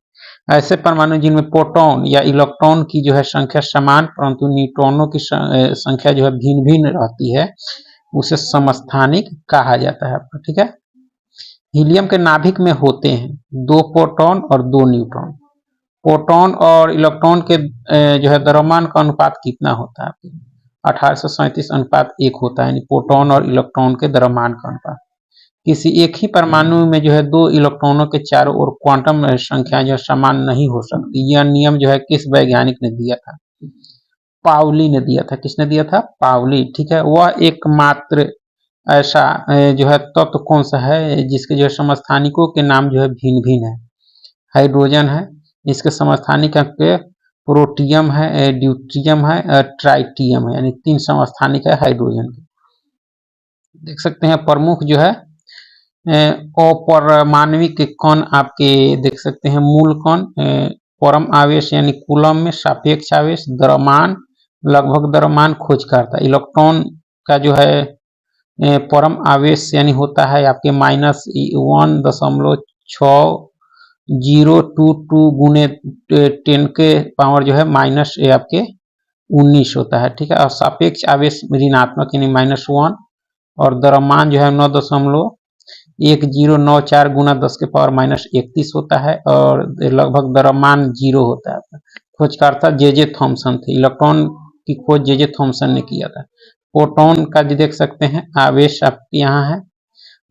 ऐसे परमाणु जिनमें प्रोटॉन या इलेक्ट्रॉन की जो है संख्या समान परंतु न्यूट्रॉनों की संख्या जो है भिन्न भिन्न रहती है, उसे समस्थानिक कहा जाता है आपका, ठीक है। हीलियम के नाभिक में होते हैं 2 प्रोटॉन और 2 न्यूट्रॉन। प्रोटॉन और इलेक्ट्रॉन के जो है द्रव्यमान का अनुपात कितना होता है आपके, 1837:1 होता है, यानी प्रोटॉन और इलेक्ट्रॉन के द्रव्यमान का अनुपात। किसी एक ही परमाणु में जो है 2 इलेक्ट्रॉनों के चारों ओर क्वांटम संख्या जो समान नहीं हो सकती। यह नियम जो है किस वैज्ञानिक ने दिया था, पाउली ने दिया था। किसने दिया था, पाउली, ठीक है। वह एकमात्र ऐसा जो है तत्व कौन सा है जिसके जो है समस्थानिकों के नाम जो है भिन्न भिन्न है। हाइड्रोजन है, इसके समस्थानिक के प्रोटियम है, ड्यूट्रियम है, ट्राइटियम है, यानी 3 समस्थानिक है हाइड्रोजन के। देख सकते हैं प्रमुख जो है अपरमाणविक कण आपके देख सकते हैं, मूल कण, परम आवेश यानी कूलम में, सापेक्ष आवेश, द्रव्यमान, लगभग द्रव्यमान खोज करता है। इलेक्ट्रॉन का जो है परम आवेश यानी होता है आपके -1.602 गुने 10 के पावर जो है माइनस आपके 19 होता है, ठीक है। और सापेक्ष आवेश ऋणात्मक यानी -1, और द्रव्यमान जो है 9.1094 गुना 10 के पावर -31 होता है, और लगभग द्रव्यमान 0 होता है। खोजकर्ता जे थॉमसन थे। इलेक्ट्रॉन की खोज जे थॉमसन ने किया था। प्रोटॉन का जो देख सकते हैं आवेश आपके यहाँ है,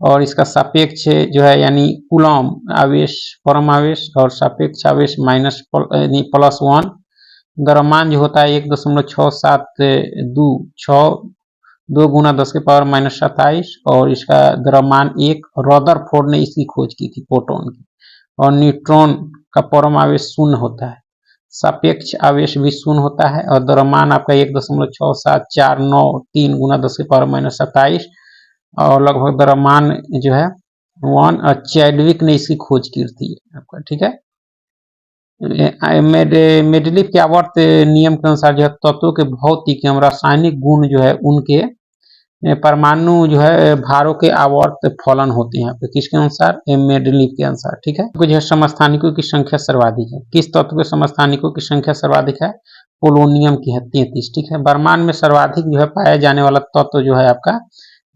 और इसका सापेक्ष जो है यानी कूलम आवेश, परम आवेश, और सापेक्ष आवेश +1। द्रव्यमान जो होता है 1.6726 गुना 10 के पावर -27, और इसका द्रव्यमान 1। रदरफोर्ड ने इसकी खोज की थी प्रोटॉन की। और न्यूट्रॉन का परम आवेश 0 होता है, सापेक्ष आवेश भी 0 होता है, और द्रव्यमान आपका 1.67493 गुना 10 के पावर -27, और लगभग द्रव्यमान जो है 1। और चैडविक ने इसकी खोज की थी आपका, ठीक है। मेंडलीव के आवर्त नियम के अनुसार जो है तत्वों के भौतिक एवं रासायनिक गुण जो है उनके परमाणु जो है भारों के आवर्त फलन होते हैं आपके किसके अनुसार, मेंडलीव के अनुसार। ठीक है, जो है समस्थानिकों की संख्या सर्वाधिक है। किस तत्व के समस्थानिकों की संख्या सर्वाधिक है, पोलोनियम की है 33। ठीक है, ब्रह्मांड में सर्वाधिक जो है पाया जाने वाला तत्व जो है आपका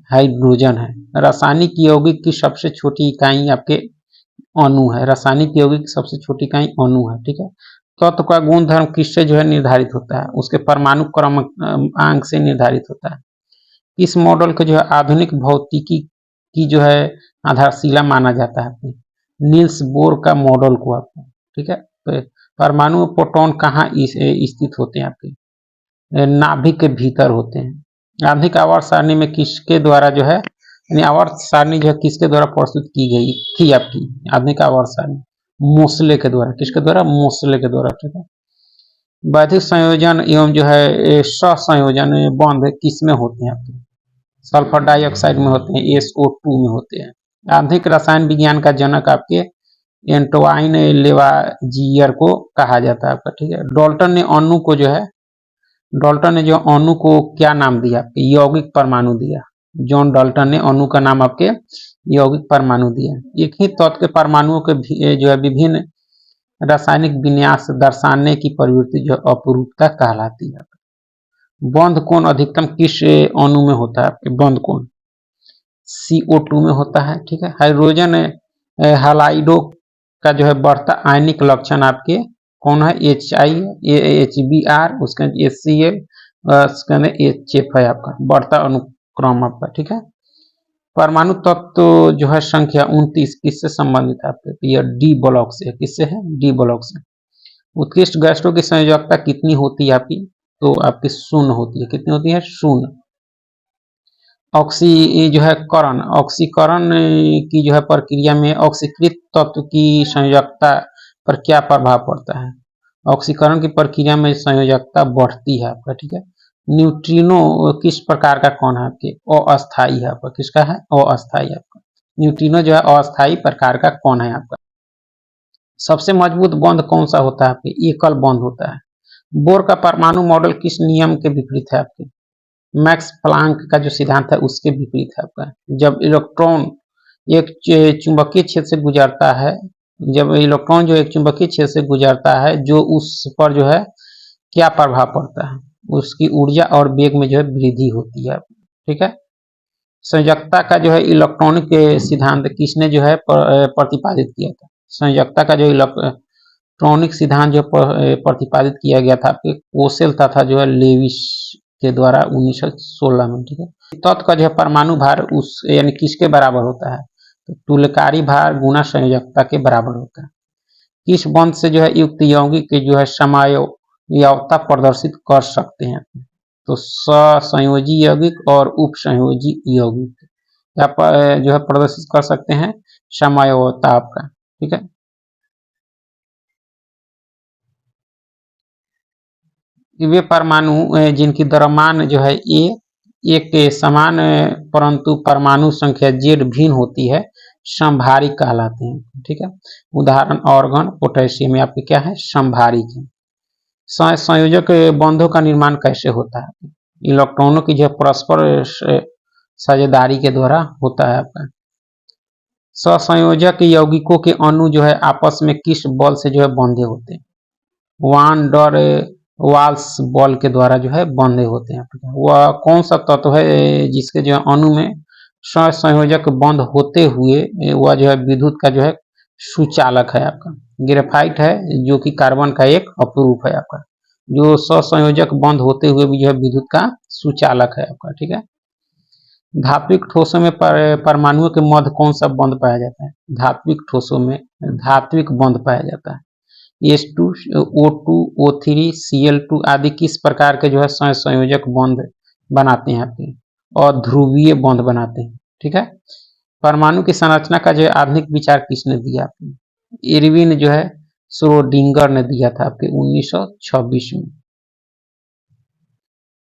हाइड्रोजन है। रासायनिक यौगिक की सबसे छोटी इकाई आपके अणु है। रासायनिक यौगिक की सबसे छोटी इकाई अणु है। ठीक है, तत्व का गुणधर्म किससे जो है निर्धारित होता है, उसके परमाणु क्रमांक से निर्धारित होता है। इस मॉडल को जो है आधुनिक भौतिकी की जो है आधारशिला माना जाता है, नील्स बोर का मॉडल को आपको। ठीक है, तो परमाणु प्रोटॉन कहाँ स्थित होते हैं आपके, नाभिक के भीतर होते हैं। आधुनिक आवर्त सारणी में किसके द्वारा जो है, यानी आवर्त सारणी जो है किसके द्वारा प्रस्तुत की गई थी आपकी आधुनिक आवर्त सारणी, मोसले के द्वारा। किसके द्वारा, मोसले के द्वारा। ठीक है, वैदिक संयोजन एवं जो है सहसंयोजन बंध किसमें होते हैं आपके, सल्फर डाइऑक्साइड में होते हैं, SO2 में होते हैं। आधुनिक रसायन विज्ञान का जनक आपके एंटवाइन लेवाजियर को कहा जाता है आपका। ठीक है, डाल्टन ने अणु को जो है, डाल्टन ने जो अणु को क्या नाम दिया आपके, यौगिक परमाणु दिया। जॉन डाल्टन ने अणु का नाम आपके यौगिक परमाणु दिया। एक ही तत्व के परमाणुओं के जो है विभिन्न रासायनिक विन्यास दर्शाने की प्रवृत्ति जो अपरूपता कहलाती है। बंध कोण अधिकतम किस अणु में होता है आपके, बंध कोण CO2 में होता है। ठीक है, हाइड्रोजन हालाइडो का जो है बढ़ता आयनिक लक्षण आपके कौन है, HI HBr, उसका HCl, उसका HF है आपका बढ़ता अनुक्रम आपका। ठीक है, परमाणु तत्व जो है संख्या 29 किससे संबंधित है आपके, यह डी ब्लॉक से। किससे है, डी ब्लॉक से। उत्कृष्ट गैसों की संयोजकता कितनी होती है आपकी, तो आपकी शून्य होती है। कितनी होती है, शून्य। ऑक्सी जो है करण, ऑक्सीकरण की जो है प्रक्रिया में ऑक्सीकृत तत्व की संयोजकता पर क्या प्रभाव पड़ता है, ऑक्सीकरण की प्रक्रिया में संयोजकता बढ़ती है आपका। ठीक है, न्यूट्रिनो किस प्रकार का कण है आपके, अस्थायी है आपका। किसका है, अस्थायी आपका। न्यूट्रिनो जो है अस्थायी प्रकार का कण है आपका। सबसे मजबूत बंध कौन सा होता है आपके, एकल बंध होता है। बोर का परमाणु मॉडल किस नियम के विपरीत है आपके, मैक्स प्लांक का जो सिद्धांत है उसके विपरीत है आपका। जब इलेक्ट्रॉन एक चुंबकीय क्षेत्र से गुजरता है, जब इलेक्ट्रॉन जो एक चुंबकीय क्षेत्र से गुजरता है, जो उस पर जो है क्या प्रभाव पड़ता है, उसकी ऊर्जा और वेग में जो है वृद्धि होती है। ठीक है, संयोजकता का जो है इलेक्ट्रॉनिक सिद्धांत किसने जो है प्रतिपादित किया था, संयोजकता का जो इलेक्ट्रॉनिक सिद्धांत जो प्रतिपादित किया गया था आपके कोसेल तथा जो है लेविस के द्वारा 1916 में। ठीक है, तत्व का जो है परमाणु भार उस यानी किसके बराबर होता है, तो तुल्यकारी भार गुना संयोजकता के बराबर होता है। किस बंध से जो है युक्त यौगिक के जो है समयावता प्रदर्शित कर सकते हैं, तो सहसंयोजी यौगिक और उपसंयोजी यौगिक जो है प्रदर्शित कर सकते हैं समयावता आपका। ठीक है, वे परमाणु जिनकी द्रव्यमान जो है एक समान परंतु परमाणु संख्या Z भिन्न होती है समभारिक कहलाते हैं। ठीक है, उदाहरण ऑर्गन पोटेशियम में आपके क्या है, समभारिक है। संयोजक बंधों का निर्माण कैसे होता है, इलेक्ट्रॉनों की जो परस्पर साझेदारी के द्वारा होता है आपका। सहसंयोजक यौगिकों के अणु जो है आपस में किस बल से जो है बंधे होते हैं, वान डर वाल्स बल के द्वारा जो है बंधे होते हैं। वह कौन सा तत्व है जिसके जो है अणु में सहसंयोजक बंध होते हुए वह जो है विद्युत का जो है सुचालक है आपका। ग्रेफाइट है जो कि कार्बन का एक अपरूप है आपका, जो सहसंयोजक बंध होते हुए भी जो है विद्युत का सुचालक है आपका। ठीक है, धात्विक ठोसों में परमाणुओं के मध्य कौन सा बंध पाया जाता है, धात्विक ठोसों में धात्विक बंध पाया जाता है। H2 O2 O3 Cl2 आदि किस प्रकार के जो है सहसंयोजक बंध बनाते हैं आपके, और ध्रुवीय बंध बनाते हैं। ठीक है, परमाणु की संरचना का जो है आधुनिक विचार किसने दिया आपके, इरविन जो है श्रोडिंगर ने दिया था आपके 1926 में।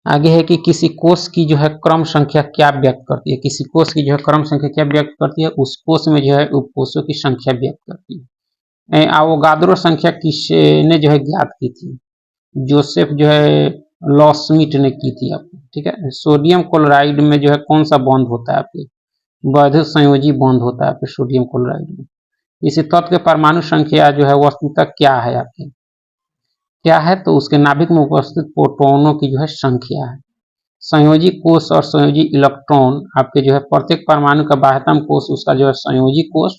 आगे है कि किसी कोष की जो है क्रम संख्या क्या व्यक्त करती है, किसी कोष की जो है क्रम संख्या क्या व्यक्त करती है, उस कोष में जो है उपकोषों की संख्या व्यक्त करती है। आवोगाद्रो संख्या किसने जो है ज्ञात की थी, जोसेफ जो है लॉसमिट ने की थी आपको। ठीक है। सोडियम क्लोराइड में जो है कौन सा बॉन्ड होता है आपके, वैध संयोजी बॉन्ड होता है आपके सोडियम क्लोराइड में। इसी तत्व के परमाणु संख्या जो है वस्तुतः क्या है आपकी, क्या है, तो उसके नाभिक में उपस्थित प्रोटॉनों की जो है संख्या है। संयोजी कोष और संयोजी इलेक्ट्रॉन आपके जो है प्रत्येक परमाणु का बाह्यतम कोष उसका जो है संयोजी कोष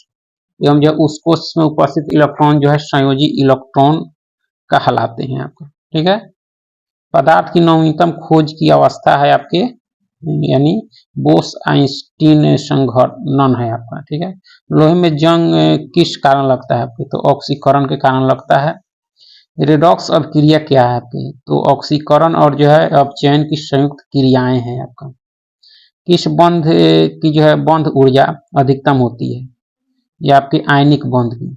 एवं जो उस कोष में उपस्थित इलेक्ट्रॉन जो है संयोजी इलेक्ट्रॉन कहलाते हैं आपको, ठीक है। पदार्थ की नवीनतम खोज की अवस्था है आपके यानी बोस आइंस्टीन संघनन है आपका, ठीक है। लोहे में जंग किस कारण लगता है आपके, तो ऑक्सीकरण के कारण लगता है। रेडॉक्स अभिक्रिया क्या है आपके, तो ऑक्सीकरण और जो है अपचयन की संयुक्त क्रियाएं हैं आपका। किस बंध की जो है बंध ऊर्जा अधिकतम होती है, ये आपके आयनिक बंध की।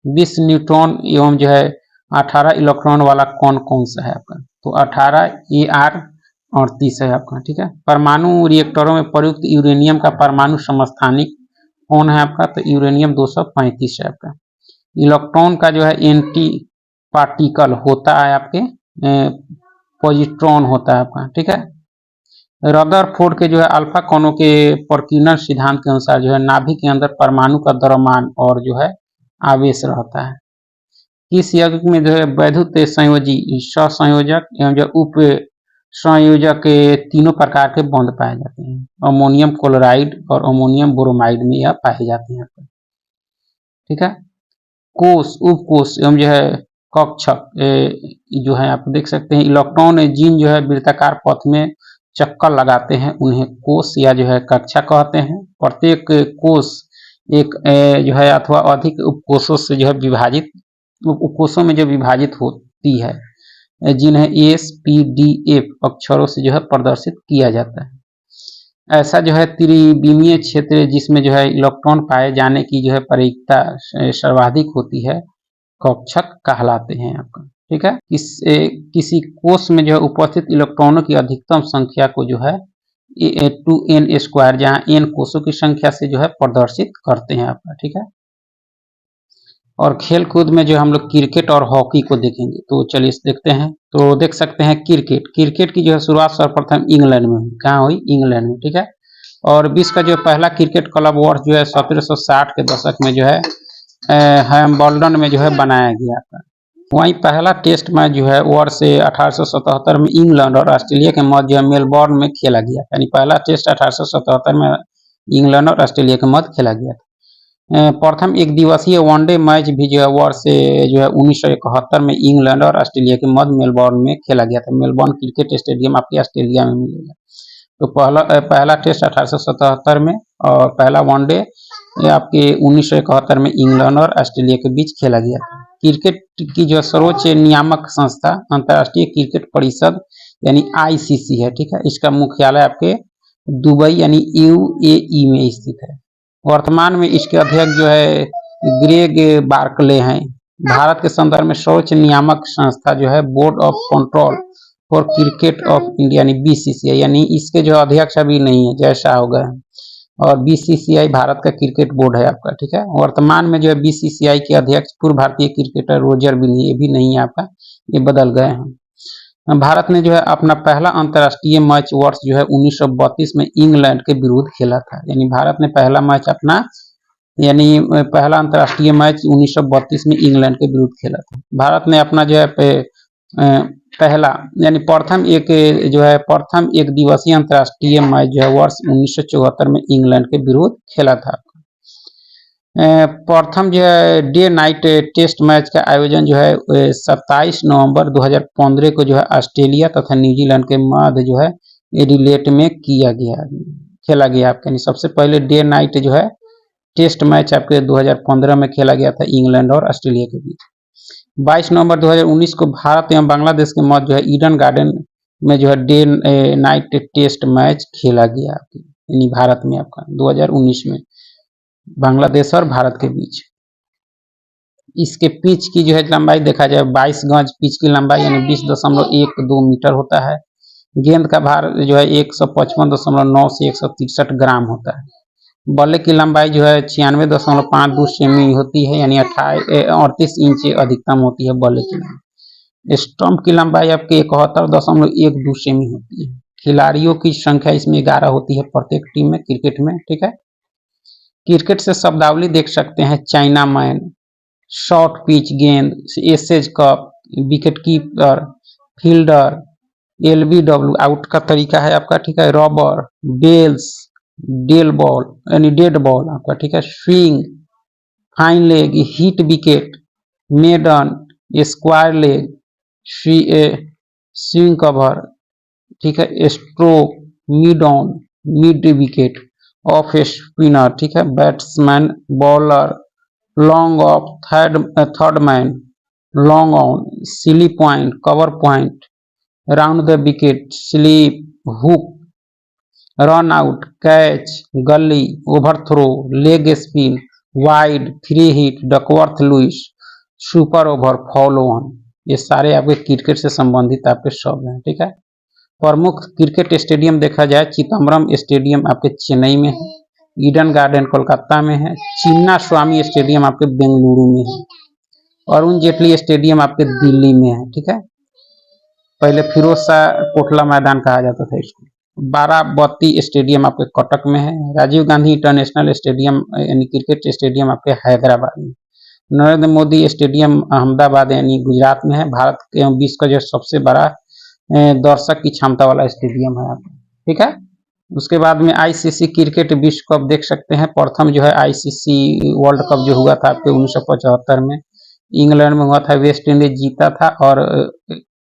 20 न्यूट्रॉन एवं जो है 18 इलेक्ट्रॉन वाला कौन कौन सा है आपका, तो 18 AR38 है आपका, ठीक है। परमाणु रिएक्टरों में प्रयुक्त यूरेनियम का परमाणु समस्थानिक कौन है आपका, तो यूरेनियम 235 है आपका। इलेक्ट्रॉन का जो है एंटी पार्टिकल होता है आपके पॉजिट्रॉन होता है आपका, ठीक है। रदरफोर्ड के जो है अल्फा कणों के प्रकीर्णन सिद्धांत के अनुसार जो है नाभिक के अंदर परमाणु का द्रव्यमान और जो है आवेश रहता है। किस यौगिक में जो है वैद्युत संयोजी, सहसंयोजक एवं जो उप संयोजक के तीनों प्रकार के बॉन्ड पाए जाते हैं, अमोनियम क्लोराइड और अमोनियम ब्रोमाइड में यह पाए जाते हैं, ठीक है। कोष, उपकोष एवं जो है कक्षक जो है आप देख सकते हैं, इलेक्ट्रॉन जीन जो है वृत्ताकार पथ में चक्कर लगाते हैं, उन्हें कोष या जो है कक्षा कहते हैं। प्रत्येक कोष एक जो है अथवा अधिक उपकोषों से जो है विभाजित, उपकोषों में जो विभाजित होती है, जिन्हें SPDF अक्षरों से जो है प्रदर्शित किया जाता है। ऐसा जो है त्रिविमीय क्षेत्र जिसमें जो है इलेक्ट्रॉन पाए जाने की जो है परिकता सर्वाधिक होती है, कक्षक कहलाते हैं आपका, ठीक है। किसी कोष में जो है उपस्थित इलेक्ट्रॉनों की अधिकतम संख्या को जो है 2n², जहां n कोषों की संख्या से जो है प्रदर्शित करते हैं आपका, ठीक है। और खेल कूद में जो हम लोग क्रिकेट और हॉकी को देखेंगे, तो चलिए देखते हैं। तो देख सकते हैं क्रिकेट की जो है शुरुआत सर्वप्रथम इंग्लैंड में हुई, कहाँ हुई, इंग्लैंड में, ठीक है। और विश्व का जो पहला क्रिकेट क्लब वर्ष जो है 1760 के दशक में जो है हैम्बल्डन में जो है बनाया गया था। वहीं पहला टेस्ट मैच जो है वर्ष 1877 में इंग्लैंड और ऑस्ट्रेलिया के मध्य जो है मेलबोर्न में खेला गया, यानी पहला टेस्ट 1877 में इंग्लैंड और ऑस्ट्रेलिया के मध्य खेला गया था। प्रथम एक दिवसीय वनडे मैच भी जो है वर्ष जो है 1971 में इंग्लैंड और ऑस्ट्रेलिया के मध्य मेलबोर्न में खेला गया था। मेलबोर्न क्रिकेट स्टेडियम आपके ऑस्ट्रेलिया में मिलेगा। तो पहला टेस्ट 1877 में और पहला वनडे आपके 1971 में इंग्लैंड और ऑस्ट्रेलिया के बीच खेला गया था। क्रिकेट की जो सर्वोच्च नियामक संस्था अंतर्राष्ट्रीय क्रिकेट परिषद यानी ICC है, ठीक है। इसका मुख्यालय आपके दुबई यानी UAE में स्थित है। वर्तमान में इसके अध्यक्ष जो है ग्रेग बार्कले हैं। भारत के संदर्भ में सर्वोच्च नियामक संस्था जो है board of control for cricket of India यानी BCCI, यानी इसके जो अध्यक्ष अभी नहीं है, जैसा हो गए, और BCCI भारत का क्रिकेट बोर्ड है आपका, ठीक है। वर्तमान में जो है BCCI के अध्यक्ष पूर्व भारतीय क्रिकेटर रोजर बिन्नी, ये भी नहीं है आपका, ये बदल गए हैं। भारत ने जो है अपना पहला अंतर्राष्ट्रीय मैच वर्ष जो है 1932 में इंग्लैंड के विरुद्ध खेला था, यानी भारत ने पहला मैच अपना यानी पहला अंतर्राष्ट्रीय मैच 1932 में इंग्लैंड के विरुद्ध खेला था। भारत ने अपना जो है पहला यानी प्रथम एक दिवसीय अंतर्राष्ट्रीय मैच जो है वर्ष 1974 में इंग्लैंड के विरुद्ध खेला था। प्रथम जो है डे नाइट टेस्ट मैच का आयोजन जो है 27 नवंबर 2015 को जो है ऑस्ट्रेलिया तथा न्यूजीलैंड के मध्य जो है एडिलेड में खेला गया आपके, यानी सबसे पहले डे नाइट जो है टेस्ट मैच आपके 2015 में खेला गया था इंग्लैंड और ऑस्ट्रेलिया के बीच। 22 नवंबर 2019 को भारत एवं बांग्लादेश के मध्य जो है ईडन गार्डन में जो है डे नाइट टेस्ट मैच खेला गया यानी भारत में आपका 2019 में बांग्लादेश और भारत के बीच। इसके पिच की जो है लंबाई देखा जाए 22 गज पिच की लंबाई यानी 20.12 मीटर होता है। गेंद का भार जो है 155.9 से 163 ग्राम होता है। बल्ले की लंबाई जो है 96.52 सेमी होती है, यानी 38 इंच अधिकतम होती है बल्ले की लंबाई। स्टंप की लंबाई आपके 71.12 सेमी होती है। खिलाड़ियों की संख्या इसमें 11 होती है प्रत्येक टीम में क्रिकेट में, ठीक है। क्रिकेट से शब्दावली देख सकते हैं, चाइना मैन, शॉर्ट पिच गेंद, Ashes cup, wicket keeper, fielder, LBW out का तरीका है आपका, ठीक है। रॉबर, बेल्स, डेल बॉल यानी डेड बॉल आपका, ठीक है। Swing, fine leg, hit wicket, maiden, square leg, swing cover, ठीक है। Stroke, mid on, mid wicket, off spinner, ठीक है। Batsman, bowler, long off, third man, long on, silly point, cover point, round the wicket, slip, hook, run out, catch, गली, overthrow, leg spin, wide, free hit, Duckworth Louis, super over, follow on, ये सारे आपके cricket से संबंधित आपके शब्द हैं, ठीक है। प्रमुख क्रिकेट स्टेडियम देखा जाए, चिदम्बरम स्टेडियम आपके चेन्नई में है, ईडन गार्डन कोलकाता में है, चिन्ना स्वामी स्टेडियम आपके बेंगलुरु में है, अरुण जेटली स्टेडियम आपके दिल्ली में है, ठीक है। पहले फिरोज शाह कोटला मैदान कहा जाता था इसको। बाराबती स्टेडियम आपके कटक में है, राजीव गांधी इंटरनेशनल स्टेडियम यानी क्रिकेट स्टेडियम आपके हैदराबाद में, नरेंद्र मोदी स्टेडियम अहमदाबाद यानी गुजरात में है, भारत एवं विश्व का जो सबसे बड़ा दर्शक की क्षमता वाला स्टेडियम है आपका, ठीक है। उसके बाद में आईसीसी क्रिकेट विश्व कप देख सकते हैं। प्रथम जो है आईसीसी वर्ल्ड कप जो हुआ था आपके 1975 में इंग्लैंड में हुआ था, वेस्ट इंडीज जीता था और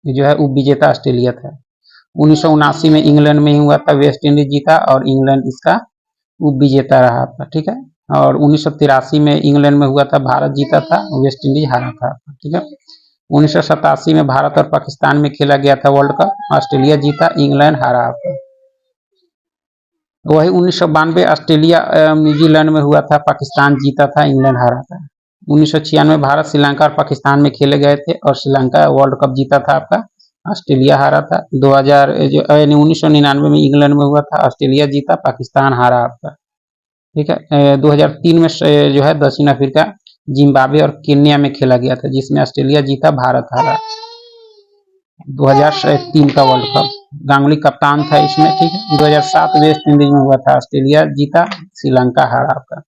जो है उप विजेता ऑस्ट्रेलिया था। 1979 में इंग्लैंड में ही हुआ था, वेस्ट इंडीज जीता और इंग्लैंड इसका उप विजेता रहा था, ठीक है। और 1983 में इंग्लैंड में हुआ था, भारत जीता था, वेस्ट इंडीज हारा था, ठीक है। 1987 में भारत और पाकिस्तान में खेला गया था वर्ल्ड कप, ऑस्ट्रेलिया जीता, इंग्लैंड हारा था। वही 1992 ऑस्ट्रेलिया न्यूजीलैंड में हुआ था, पाकिस्तान जीता था, इंग्लैंड हारा था। 1996 भारत श्रीलंका और पाकिस्तान में खेले गए थे और श्रीलंका वर्ल्ड कप जीता था आपका, ऑस्ट्रेलिया हारा था। 1999 में इंग्लैंड में हुआ था, ऑस्ट्रेलिया जीता, पाकिस्तान हारा आपका, ठीक है। 2003 में जो है दक्षिण अफ्रीका, जिम्बाब्वे और केन्या में खेला गया था, जिसमें ऑस्ट्रेलिया जीता, भारत हारा। 2003 का वर्ल्ड कप, गांगुली कप्तान था इसमें, ठीक है। 2007 वेस्ट इंडीज में हुआ था, ऑस्ट्रेलिया जीता, श्रीलंका हारा आपका।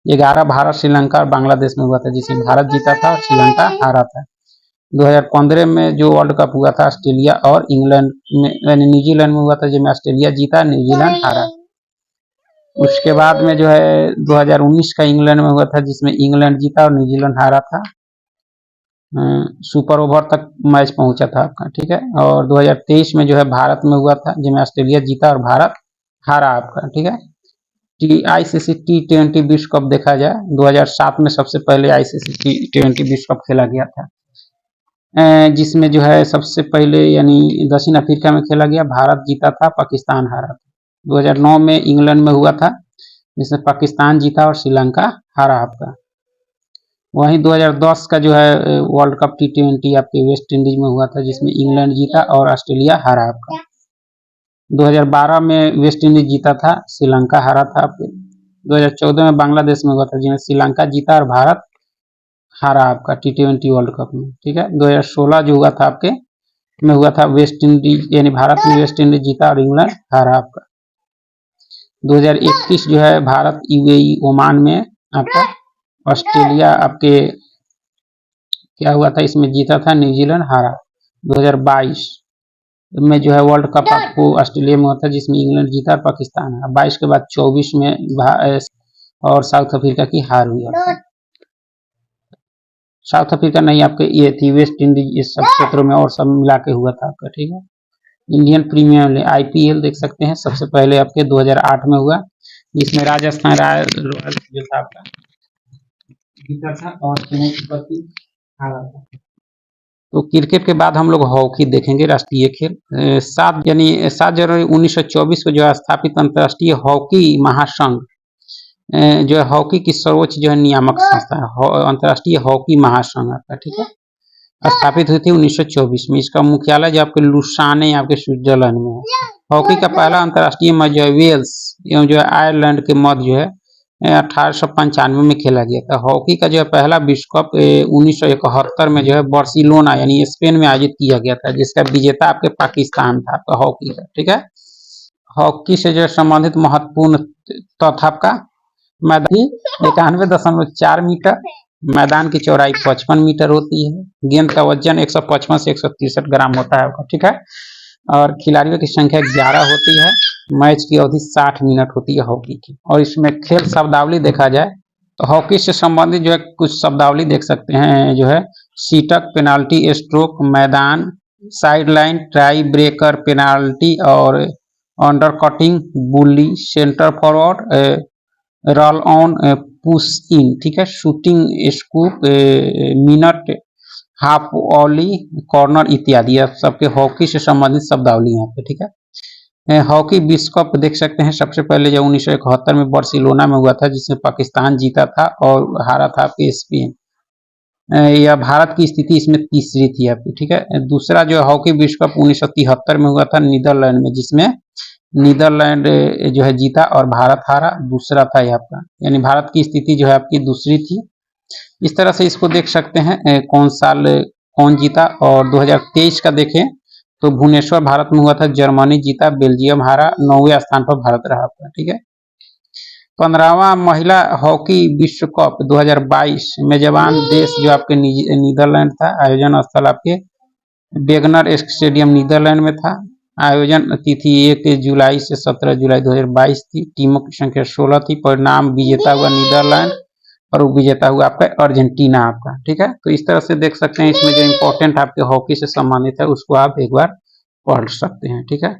11 भारत, श्रीलंका और बांग्लादेश में हुआ था, जिसमें भारत जीता था और श्रीलंका हारा था। 2015 में जो वर्ल्ड कप हुआ था ऑस्ट्रेलिया और इंग्लैंड में यानी न्यूजीलैंड में हुआ था, जिसमें ऑस्ट्रेलिया जीता, न्यूजीलैंड हारा। उसके बाद में जो है 2019 का इंग्लैंड में हुआ था, जिसमें इंग्लैंड जीता और न्यूजीलैंड हारा था। सुपर ओवर तक मैच पहुंचा था आपका, ठीक है। और 2023 में जो है भारत में हुआ था, जिसमें ऑस्ट्रेलिया जीता और भारत हारा आपका, ठीक है। आईसीसी T20 विश्व कप देखा जाए, 2007 में सबसे पहले आईसीसी T20 विश्व कप खेला गया था, जिसमें जो है सबसे पहले यानी दक्षिण अफ्रीका में खेला गया, भारत जीता था, पाकिस्तान हारा था। 2009 में इंग्लैंड में हुआ था, जिसमें पाकिस्तान जीता और श्रीलंका हारा आपका। वहीं 2010 का जो है वर्ल्ड कप T20 आपके वेस्ट इंडीज में हुआ था, जिसमें इंग्लैंड जीता और ऑस्ट्रेलिया हारा आपका। 2012 में वेस्ट इंडीज जीता था, श्रीलंका हारा था आपके। 2014 में बांग्लादेश में हुआ था, जिसमें श्रीलंका जीता और भारत हारा आपका T20 वर्ल्ड कप में, ठीक है। 2016 जो हुआ था आपके में हुआ था, वेस्ट इंडीज यानी भारत में वेस्ट इंडीज जीता और इंग्लैंड हारा आपका। 2021 जो है भारत यूएई ओमान में आपका, ऑस्ट्रेलिया आपके क्या हुआ था, इसमें जीता था, न्यूजीलैंड हारा। 2022 में जो है वर्ल्ड कप आपको ऑस्ट्रेलिया में हुआ था, जिसमें इंग्लैंड जीता और पाकिस्तान हारा। 22 के बाद 24 में और साउथ अफ्रीका की हार हुई आपको। साउथ अफ्रीका नहीं, आपके ये थी वेस्ट इंडीज, इस सब क्षेत्रों में और सब मिला के हुआ था आपका, ठीक है। इंडियन प्रीमियर लीग आईपीएल देख सकते हैं, सबसे पहले आपके 2008 में हुआ, जिसमें राजस्थान रॉयल्स जो था आपका जीता था और चेन्नई सुपर किंग्स हारा था। तो क्रिकेट के बाद हम लोग हॉकी देखेंगे, राष्ट्रीय खेल। 7 जनवरी 1924 को जो है स्थापित अंतर्राष्ट्रीय हॉकी महासंघ जो है हॉकी की सर्वोच्च जो है नियामक संस्था है, अंतर्राष्ट्रीय हॉकी महासंघ आपका, ठीक है, स्थापित हुई थी 1924 में। इसका मुख्यालय जो आपके लुसाने आपके स्विट्जरलैंड में है। हॉकी का पहला अंतर्राष्ट्रीय मैच जो है वेल्स एवं जो है आयरलैंड के मध्य जो है 1895 में खेला गया था। हॉकी का जो है पहला विश्व कप 1971 में जो है बार्सिलोना यानी स्पेन में आयोजित किया गया था, जिसका विजेता आपके पाकिस्तान था आपका हॉकी का, ठीक है। हॉकी से जो है संबंधित महत्वपूर्ण तथ्य आपका मैदान 91.4 मीटर, मैदान की चौड़ाई 55 मीटर होती है, गेंद का वजन 155 से 163 ग्राम होता है आपका, ठीक है। और खिलाड़ियों की संख्या 11 होती है। मैच की अवधि 60 मिनट होती है हॉकी की। और इसमें खेल शब्दावली देखा जाए तो हॉकी से संबंधित जो है कुछ शब्दावली देख सकते हैं, जो है शीटक, पेनाल्टी स्ट्रोक, मैदान, side line, tie breaker, penalty और under cutting, bully, centre forward, roll on, push in, ठीक है, shooting, scoop, minute, half volley, corner इत्यादि। यह सबके हॉकी से संबंधित शब्दावली यहाँ पे, ठीक है। हॉकी विश्व कप देख सकते हैं, सबसे पहले जो 1971 में बार्सिलोना में हुआ था, जिसमें पाकिस्तान जीता था और हारा था आपके स्पेन। यह भारत की स्थिति इसमें तीसरी थी आपकी, ठीक है। दूसरा जो हॉकी विश्व कप 1973 में हुआ था नीदरलैंड में, जिसमें नीदरलैंड जो है जीता और भारत हारा, दूसरा था ये आपका, यानी भारत की स्थिति जो है आपकी दूसरी थी। इस तरह से इसको देख सकते हैं कौन साल कौन जीता। और 2023 का देखें तो भुवनेश्वर भारत में हुआ था, जर्मनी जीता, बेल्जियम हारा, 9वें स्थान पर भारत रहा आपका, ठीक है। 15वां महिला हॉकी विश्व कप 2022 मेजबान देश जो आपके नीदरलैंड था। आयोजन स्थल आपके वेगनर स्टेडियम नीदरलैंड में था। आयोजन तिथि 1 जुलाई से 17 जुलाई 2022 थी। टीमों की संख्या 16 थी। परिणाम विजेता हुआ नीदरलैंड और विजेता हुआ आपका अर्जेंटीना आपका, ठीक है। तो इस तरह से देख सकते हैं, इसमें जो इम्पोर्टेंट आपके हॉकी से संबंधित है उसको आप एक बार पढ़ सकते हैं, ठीक है।